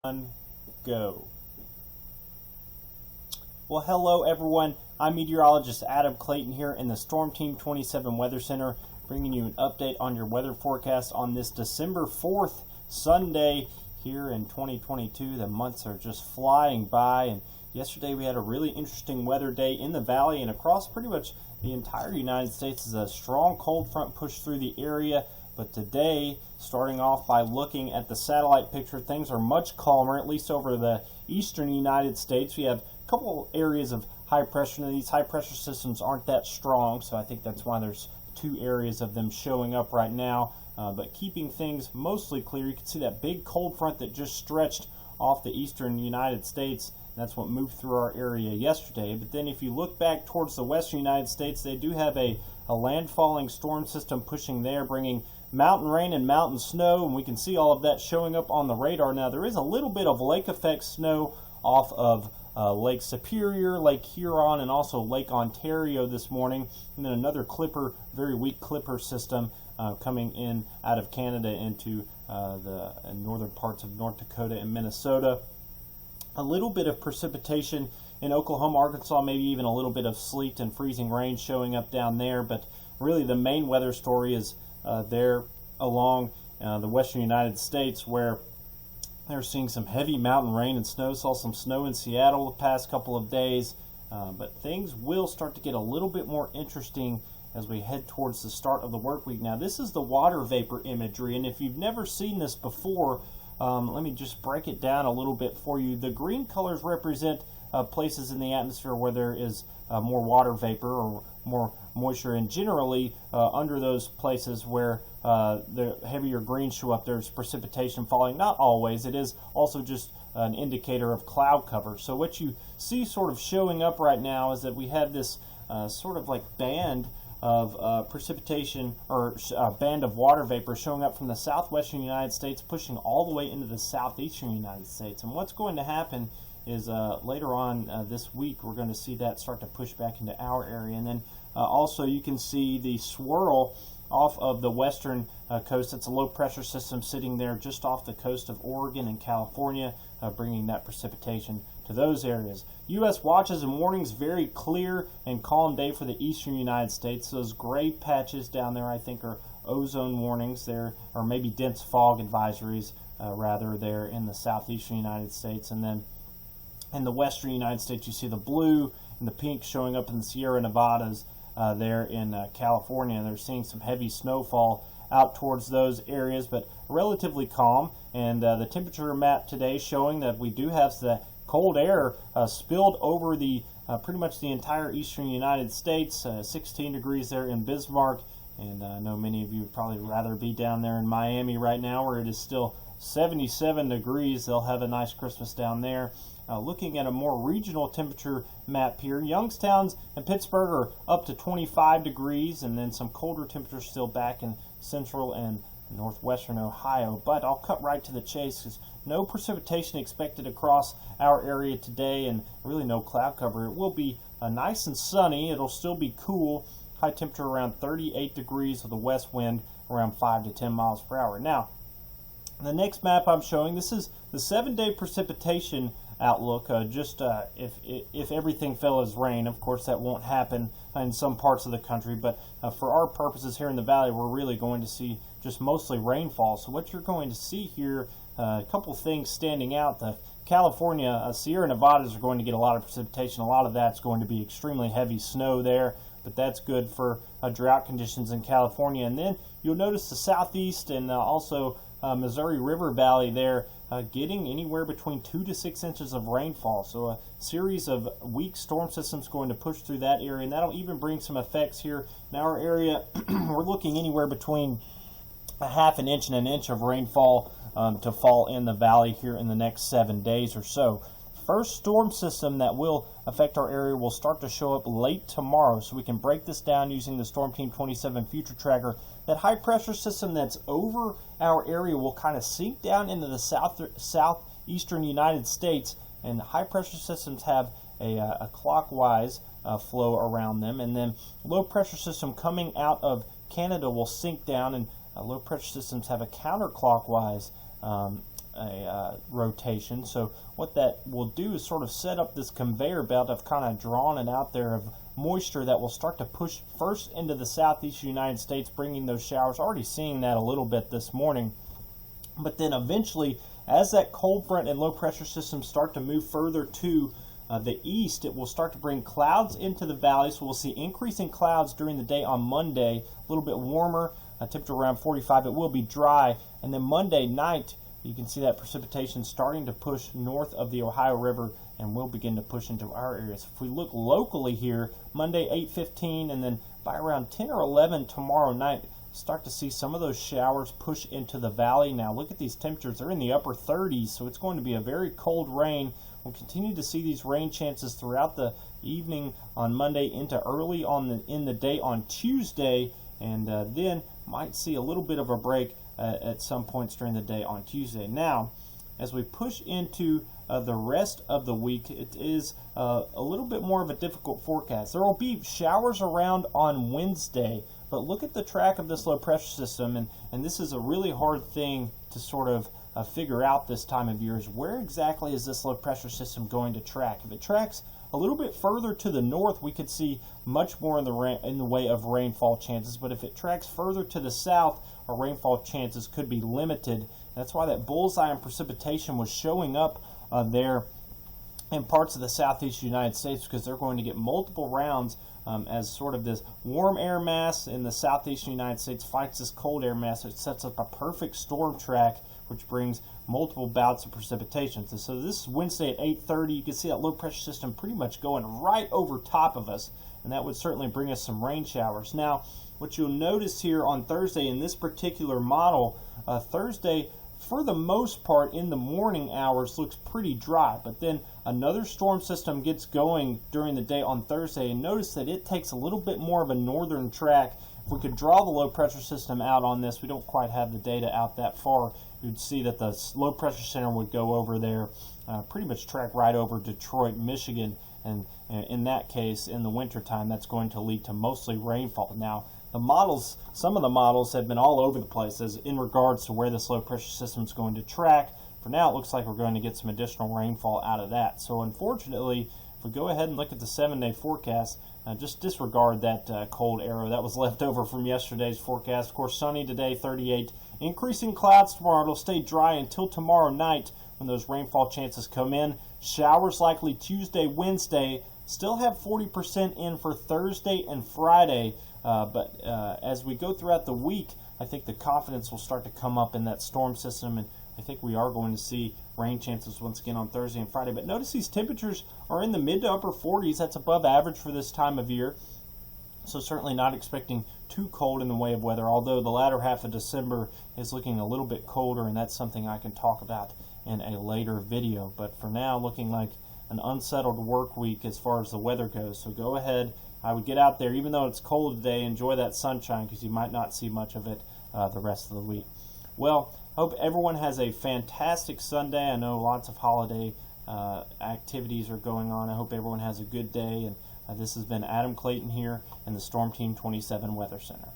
Go. Well, hello everyone. I'm meteorologist Adam Clayton here in the Storm Team 27 Weather Center, bringing you an update on your weather forecast on this December 4th, Sunday here in 2022. The months are just flying by, and yesterday we had a really interesting weather day in the valley and across pretty much the entire United States as a strong cold front pushed through the area. But today, starting off by looking at the satellite picture, things are much calmer, at least over the eastern United States. We have a couple areas of high pressure. Now, these high pressure systems aren't that strong, so I think that's why there's two areas of them showing up right now. But keeping things mostly clear. You can see that big cold front that just stretched off the eastern United States. That's what moved through our area yesterday. But then if you look back towards the western United States, they do have a landfalling storm system pushing there, bringing mountain rain and mountain snow, and we can see all of that showing up on the radar. Now, there is a little bit of lake effect snow off of Lake Superior, Lake Huron, and also Lake Ontario this morning, and then another clipper, very weak clipper system coming in out of Canada into the northern parts of North Dakota and Minnesota. A little bit of precipitation in Oklahoma, Arkansas, maybe even a little bit of sleet and freezing rain showing up down there, but really the main weather story is there along the western United States, where they're seeing some heavy mountain rain and snow. Saw some snow in Seattle the past couple of days, but things will start to get a little bit more interesting as we head towards the start of the work week. Now, this is the water vapor imagery, and if you've never seen this before, let me just break it down a little bit for you. The green colors represent places in the atmosphere where there is more water vapor or more moisture, and generally under those places where the heavier greens show up, there's precipitation falling. Not always. It is also just an indicator of cloud cover. So what you see sort of showing up right now is that we have this sort of like band of precipitation, or band of water vapor showing up from the southwestern United States, pushing all the way into the southeastern United States. And what's going to happen is later on this week, we're going to see that start to push back into our area. And then also you can see the swirl off of the western coast. It's a low pressure system sitting there just off the coast of Oregon and California, bringing that precipitation to those areas. U.S. watches and warnings, very clear and calm day for the eastern United States. Those gray patches down there, I think, are ozone warnings there, or maybe dense fog advisories rather, there in the southeastern United States. And then in the western United States, you see the blue and the pink showing up in the Sierra Nevadas there in California. They're seeing some heavy snowfall out towards those areas, but relatively calm. And the temperature map today showing that we do have the cold air spilled over the pretty much the entire eastern United States. 16 degrees there in Bismarck, and I know many of you would probably rather be down there in Miami right now, where it is still 77 degrees. They'll have a nice Christmas down there. Looking at a more regional temperature map here, Youngstown and Pittsburgh are up to 25 degrees, and then some colder temperatures still back in central and northwestern Ohio. But I'll cut right to the chase, because no precipitation expected across our area today, and really no cloud cover. It will be nice and sunny. It'll still be cool. High temperature around 38 degrees with a west wind around 5 to 10 miles per hour. Now, the next map I'm showing, this is the 7-day precipitation outlook. If everything fell as rain, of course that won't happen in some parts of the country, but for our purposes here in the valley, we're really going to see just mostly rainfall. So what you're going to see here, a couple things standing out. The California Sierra Nevadas are going to get a lot of precipitation. A lot of that's going to be extremely heavy snow there, but that's good for drought conditions in California. And then you'll notice the southeast and also Missouri River Valley there getting anywhere between 2 to 6 inches of rainfall. So a series of weak storm systems going to push through that area, and that'll even bring some effects here in our area. We're looking anywhere between a half an inch and an inch of rainfall to fall in the valley here in the next 7 days or so. First storm system that will affect our area will start to show up late tomorrow, so we can break this down using the Storm Team 27 Future Tracker. That high pressure system that's over our area will kind of sink down into the southeastern United States, and high pressure systems have a clockwise flow around them, and then low pressure system coming out of Canada will sink down, and low pressure systems have a counterclockwise rotation. So what that will do is sort of set up this conveyor belt of kind of drawn it out there of moisture that will start to push first into the southeast United States, bringing those showers. Already seeing that a little bit this morning. But then eventually, as that cold front and low pressure systems start to move further to the east, it will start to bring clouds into the valley. So we'll see increasing clouds during the day on Monday, a little bit warmer, temperature around 45. It will be dry. And then Monday night, you can see that precipitation starting to push north of the Ohio River and will begin to push into our areas. If we look locally here, Monday 8:15, and then by around 10 or 11 tomorrow night, start to see some of those showers push into the valley. Now look at these temperatures. They're in the upper 30s, so it's going to be a very cold rain. We'll continue to see these rain chances throughout the evening on Monday into early in the day on Tuesday, and then might see a little bit of a break at some points during the day on Tuesday. Now, as we push into the rest of the week, it is a little bit more of a difficult forecast. There will be showers around on Wednesday, but look at the track of this low pressure system, and this is a really hard thing to sort of figure out this time of year, is where exactly is this low pressure system going to track. If it tracks a little bit further to the north, we could see much more in the way of rainfall chances, but if it tracks further to the south, our rainfall chances could be limited. That's why that bullseye on precipitation was showing up there in parts of the southeast United States, because they're going to get multiple rounds as sort of this warm air mass in the southeastern United States fights this cold air mass. It sets up a perfect storm track, which brings multiple bouts of precipitation. So this is Wednesday at 8:30. You can see that low pressure system pretty much going right over top of us, and that would certainly bring us some rain showers. Now, what you'll notice here on Thursday in this particular model, Thursday, for the most part in the morning hours, looks pretty dry, but then another storm system gets going during the day on Thursday, and notice that it takes a little bit more of a northern track. If we could draw the low pressure system out on this, we don't quite have the data out that far, you'd see that the low pressure center would go over there, pretty much track right over Detroit, Michigan, and in that case, in the wintertime, that's going to lead to mostly rainfall. Now, some of the models have been all over the place as in regards to where this low pressure system is going to track. For now, it looks like we're going to get some additional rainfall out of that. So unfortunately, if we go ahead and look at the 7-day forecast, just disregard that cold arrow that was left over from yesterday's forecast. Of course, sunny today, 38. Increasing clouds tomorrow. It'll stay dry until tomorrow night when those rainfall chances come in. Showers likely Tuesday, Wednesday. Still have 40% in for Thursday and Friday. But as we go throughout the week, I think the confidence will start to come up in that storm system, and I think we are going to see rain chances once again on Thursday and Friday. But notice these temperatures are in the mid to upper 40s. That's above average for this time of year. So certainly not expecting too cold in the way of weather, although the latter half of December is looking a little bit colder, and that's something I can talk about in a later video. But for now, looking like an unsettled work week as far as the weather goes. So go ahead. I would get out there, even though it's cold today, enjoy that sunshine, because you might not see much of it the rest of the week. Well, hope everyone has a fantastic Sunday. I know lots of holiday activities are going on. I hope everyone has a good day. And this has been Adam Clayton here in the Storm Team 27 Weather Center.